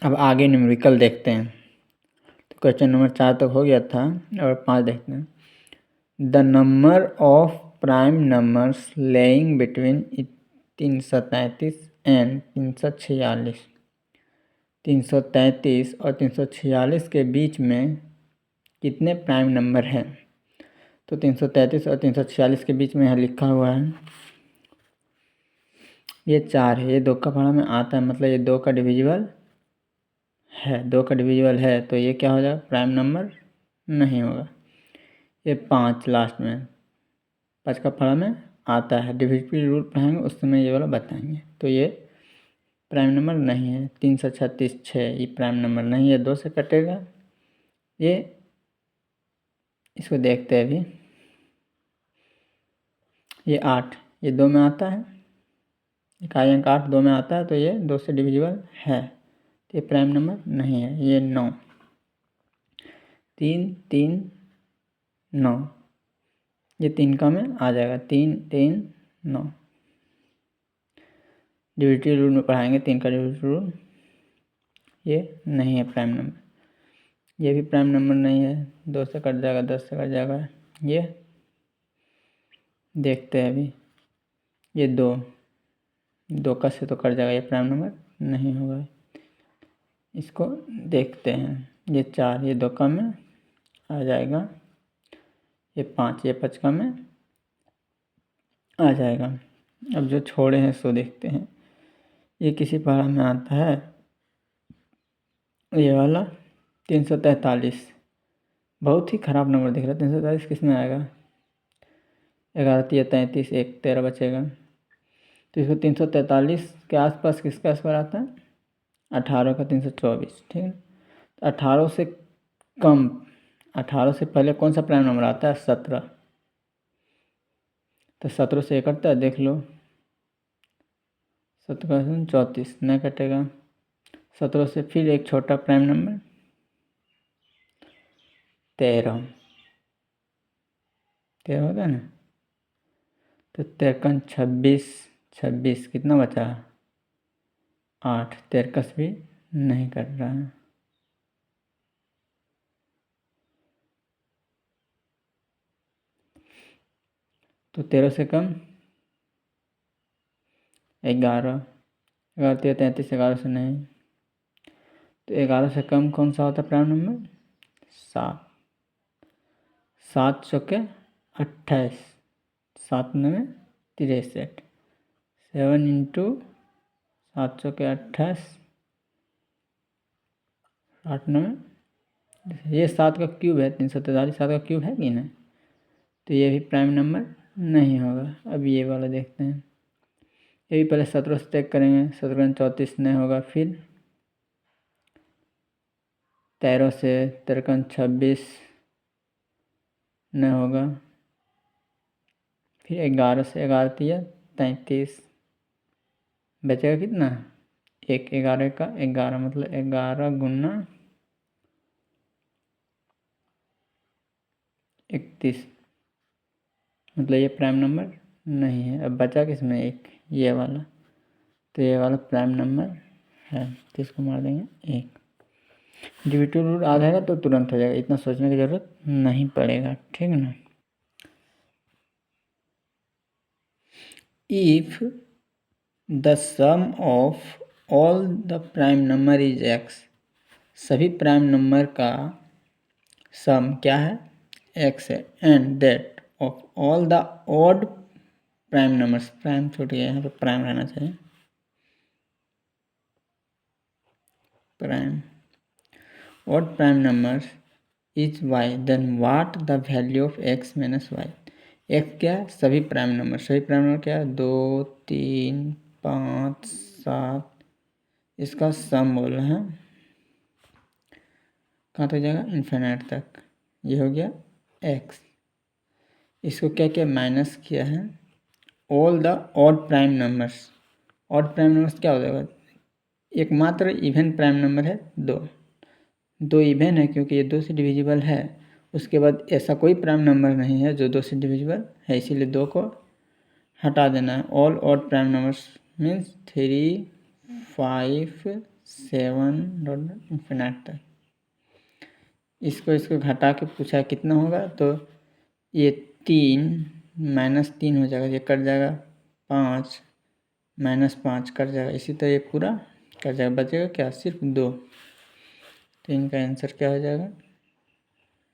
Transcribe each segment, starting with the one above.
अब आगे न्यूमेरिकल देखते हैं। तो क्वेश्चन नंबर 4 तक हो गया था और 5 देखते हैं। The number of prime numbers laying between 333 and 346। 333 और 346 के बीच में कितने प्राइम नंबर हैं? तो 333 और 346 के बीच में यहाँ लिखा हुआ है, ये 4 है, ये 2 का पढ़ा में आता है, मतलब ये 2 का डिविजिबल है। 2 का डिविजिबल है तो ये क्या हो जाएगा? प्राइम नंबर नहीं होगा। ये 5 लास्ट में, 5 का पढ़ा में आता है, डिविजिबल रूल पढ़ाएंगे उस समय ये वाला बताएंगे। तो ये प्राइम नंबर नहीं है। 336 6 ये प्राइम नंबर नहीं है, 2 से कटेगा। ये इसको देखते हैं अभी। ये 8, ये 2 में आता है, इकाई अंक 8 2 में आता है, तो ये 2 से डिविजिबल है, तो ये प्राइम नंबर नहीं है। ये 9, 3 3 9, ये 3 का में आ जाएगा, 3 3 9। डिविजिबल रूल में पढ़ाएंगे 3 का डिविजिबल रूल। ये नहीं है प्राइम नंबर, ये भी प्राइम नंबर नहीं है, 2 से कट जाएगा, 10 से कट जाएगा। ये देखते हैं अभी। ये 2 का से तो कट जाएगा, ये प्राइम नंबर नहीं होगा। इसको देखते हैं। ये 4, ये 2 का में आ जाएगा। ये 5, ये 5 का में आ जाएगा। अब जो छोड़े हैं सो देखते हैं। ये किसी पढ़ा में आता है, ये वाला 343, बहुत ही ख़राब नंबर दिख रहा है। 343 किस में आएगा? 11 3 33, 1 13 बचेगा। तो इसको 343 के आसपास किसके आसपास आता है? 18 का 324, ठीक है। 18 से कम, 18 से पहले कौन सा प्राइम नंबर आता है? 17। तो 17 से 1 कटता है, देख लो। 17 34 नहीं कटेगा। 17 से फिर एक छोटा प्राइम नंबर 13 होता है ना। तो 13 26 26 कितना बचा? 8, 13 भी नहीं कट रहा है। तो 13 से कम 11, 11 13 33, 11 से नहीं। तो 11 से कम कौन सा होता है प्राइम नंबर? 7, 7 चौके 28, 7 9 63, 7 इंटू 7 चौके 28, 8 9, ये 7 का क्यूब है, 343 7 का क्यूब है कि नहीं? तो ये भी प्राइम नंबर नहीं होगा। अब ये वाला देखते हैं। ये भी पहले 17 से चेक करेंगे, 17 34 नहीं होगा। फिर 13 से 13 26 नहीं होगा। फिर 11 से 11 33, बचेगा कितना? 1, 11 का 11, मतलब 11 गुना 31, मतलब ये प्राइम नंबर नहीं है। अब बचा किसमें? 1, ये वाला। तो ये वाला प्राइम नंबर है, तो इसको मार देंगे 1। डिविजिबल रूल आ जाएगा तो तुरंत हो जाएगा, इतना सोचने की ज़रूरत नहीं पड़ेगा, ठीक है ना। If the sum of all the prime number is x, सभी प्राइम नंबर का सम क्या है? x है। And that of all the odd prime numbers, prime छूट गया, यहाँ पे प्राइम रहना चाहिए, prime odd prime numbers is y, then what the value of x minus y। x क्या है? सभी प्राइम नंबर। सभी प्राइम नंबर क्या है? 2 3 5 7, इसका सम बोल रहे हैं। कहाँ तक जाएगा? इन्फिनिट तक। ये हो गया x। इसको क्या क्या माइनस किया है? All the odd prime numbers. Odd prime numbers क्या हो जाएगा? एकमात्र इवन प्राइम नंबर है 2 इवन है, क्योंकि ये 2 से डिविजिबल है। उसके बाद ऐसा कोई प्राइम नंबर नहीं है जो 2 से डिविजिबल है, इसीलिए 2 को हटा देना है। All odd prime numbers means 3 5 7 dot infinite तक। इसको घटा के पूछा कितना होगा, तो ये 3 -3 हो जाएगा, ये कट जाएगा, 5 -5 कट जाएगा, इसी तरह ये पूरा कट जाएगा, बचेगा क्या, सिर्फ 2। तो इनका आंसर क्या हो जाएगा,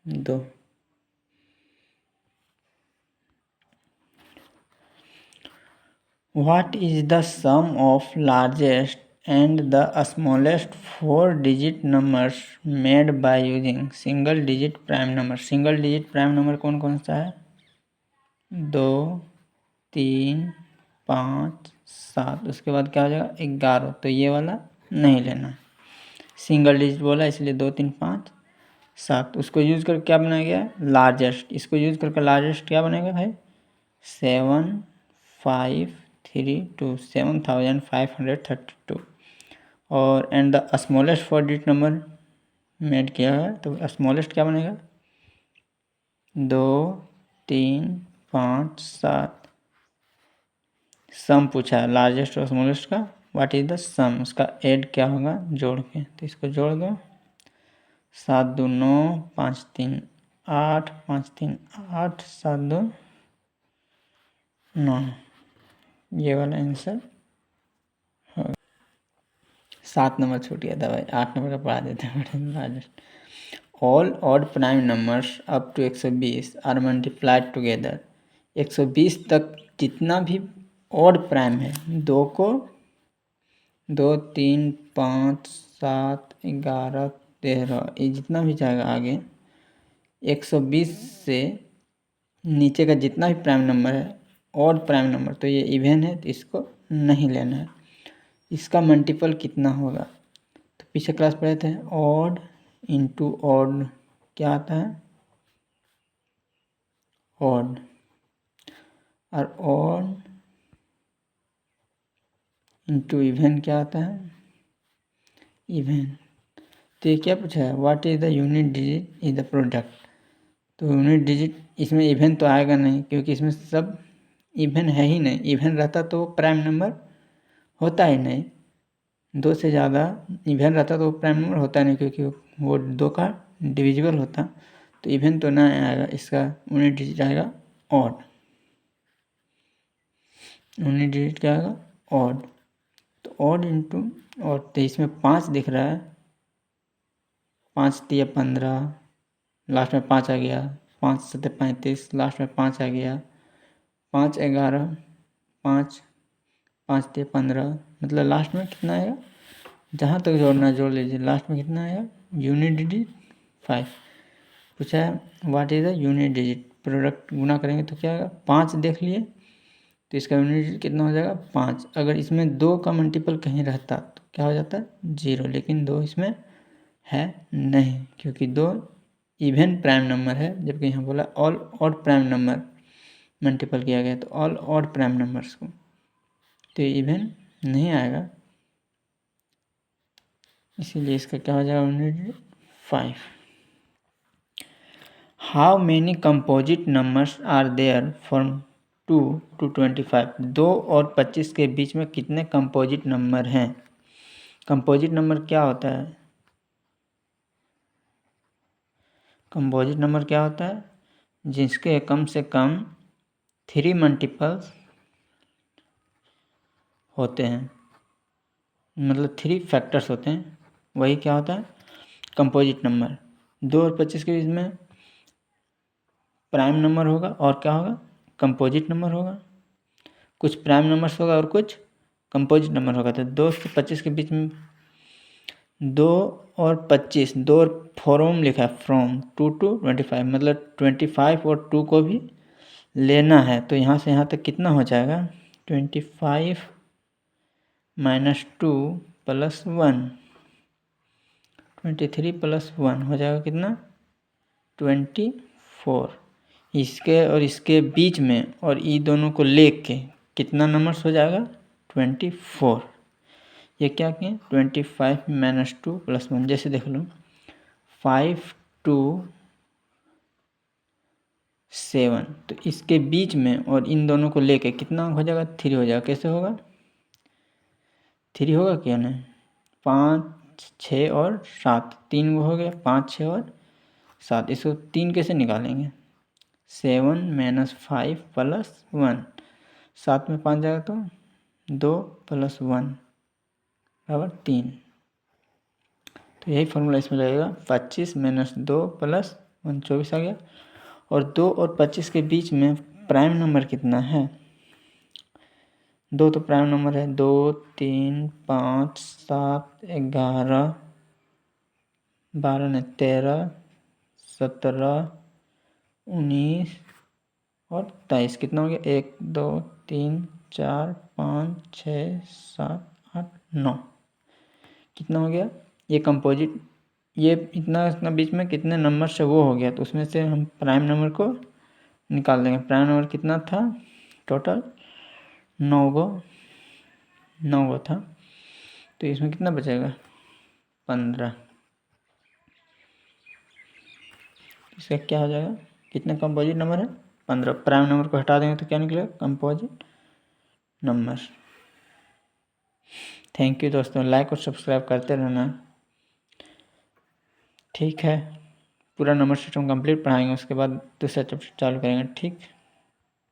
2। What is the sum of largest and the smallest 4-digit numbers made by using single digit prime number? Single digit prime number कौन कौन सा है, 2, 3, 5, 7, उसके बाद क्या हो जाएगा, 11। तो ये वाला नहीं लेना है, सिंगल डिजिट बोला इसलिए 2, 3, 5, 7। उसको यूज़ करके क्या बनाया गया है, लार्जेस्ट। इसको यूज़ करके लार्जेस्ट क्या बनेगा भाई, 7,532, 7,532। और and the smallest 4-digit number made किया है, तो स्मॉलेस्ट क्या बनेगा, 2, 3, 5, 7। सम पूछा है लार्जेस्ट और स्मॉलेस्ट का, व्हाट इज द सम, उसका ऐड क्या होगा जोड़ के, तो इसको जोड़ दो, 7 2 9, 5 3 8, 5 3 8, 7 2 9, ये वाला आंसर होगा। 7 नंबर छूट गया था भाई, 8 नंबर का पढ़ा देते हैं। All odd prime numbers up to 120 are multiplied together. 120 तक जितना भी ऑड प्राइम है, 2 को 2 3 5 7 11 13, ये जितना भी जाएगा आगे, 120 से नीचे का जितना भी प्राइम नंबर है, ऑड प्राइम नंबर, तो ये इवन है, तो इसको नहीं लेना है। इसका मल्टीपल कितना होगा, तो पीछे क्लास पढ़े थे, ऑड इंटू ऑड क्या आता है, ऑड, और ऑड इंटू इवन क्या आता है, इवन। तो ये क्या पूछा है, what is the unit digit is the product. तो यूनिट डिजिट इसमें इवन तो आएगा नहीं, क्योंकि इसमें सब इवन है ही नहीं। इवन रहता तो प्राइम नंबर होता ही नहीं, 2 से ज़्यादा इवन रहता तो प्राइम नंबर होता नहीं, क्योंकि वो 2 का डिविजिबल होता। तो इवन तो ना आएगा, इसका यूनिट डिजिट आएगा ऑड। यूनिट डिजिट क्या आएगा, ऑड। तो ऑड इंटू ऑड, तो इसमें 5 दिख रहा है, 5 3 15, लास्ट में 5 आ गया, 5 7 35, लास्ट में 5 आ गया, 5 11, 5 5 3 15, मतलब लास्ट में कितना आएगा, जहाँ तक जोड़ना जोड़ लीजिए, लास्ट में कितना आएगा, यूनिट डिजिट 5। पूछा है what is the unit digit, product गुना करेंगे तो क्या आएगा, 5 देख लिए, तो इसका यूनिट डिजिट कितना हो जाएगा, 5। अगर इसमें 2 का मल्टीपल कहीं रहता तो क्या हो जाता है, 0, लेकिन 2 इसमें है नहीं, क्योंकि 2 इवन प्राइम नंबर है, जबकि यहाँ बोला all odd prime number multiple किया गया, तो ऑल ऑड प्राइम नंबर्स को, तो इवन नहीं आएगा, इसीलिए इसका क्या हो जाएगा, unit 5। How many composite numbers are there from 2 to 25। 2 और 25 के बीच में कितने कंपोजिट नंबर हैं। कंपोजिट नंबर क्या होता है, कंपोजिट नंबर क्या होता है, जिसके कम से कम 3 मल्टीपल्स होते हैं, मतलब 3 फैक्टर्स होते हैं, वही क्या होता है, कंपोजिट नंबर। 2 और 25 के बीच में प्राइम नंबर होगा और क्या होगा, कंपोजिट नंबर होगा। कुछ प्राइम नंबर्स होगा और कुछ कंपोजिट नंबर होगा। तो 2 से 25 के बीच में 2 और 25, 2 और फ्रॉम लिखा है, फ्रॉम 2 to 25, मतलब 25 और 2 को भी लेना है। तो यहाँ से यहाँ तक कितना हो जाएगा, 25 - 2 + 1, 23 + 1 हो जाएगा कितना, 24। इसके और इसके बीच में और ये दोनों को लेके कितना नंबर्स हो जाएगा, 24। ये क्या किए, 25 - 2 + 1, जैसे देख लो 5 2 7, तो इसके बीच में और इन दोनों को लेके कितना हो जाएगा, 3 हो जाएगा। कैसे होगा, 3 होगा क्या नहीं, 5, 6 और 7, 3 हो गया, 5, 6 और 7। इसको 3 कैसे निकालेंगे? 7 - 5 + 1, 7 में 5 जाएगा तो 2 + 1 बराबर 3। तो यही फॉर्मूला इसमें लगेगा। 25 - 2 + 1 24 आ गया। और 2 और 25 के बीच में प्राइम नंबर कितना है? 2 तो प्राइम नंबर है। 2, 3, 5, 7, 11, 12 ने 13, 17, 19 और 23। कितना हो गया? 1, 2, 3, 4, 5, 6, 7, 8, 9। कितना हो गया? ये कंपोजिट, ये इतना बीच में कितने नंबर से वो हो गया, तो उसमें से हम प्राइम नंबर को निकाल देंगे। प्राइम नंबर कितना था? टोटल 9 गो था। तो इसमें कितना बचेगा? 15। इसका क्या हो जाएगा? कितने कंपोजिट नंबर है? 15। प्राइम नंबर को हटा देंगे तो क्या निकलेगा? Composite number. थैंक यू दोस्तों, लाइक और सब्सक्राइब करते रहना। ठीक है, पूरा नंबर सिस्टम कंप्लीट पढ़ाएंगे, उसके बाद दूसरा चैप्टर चालू करेंगे। ठीक।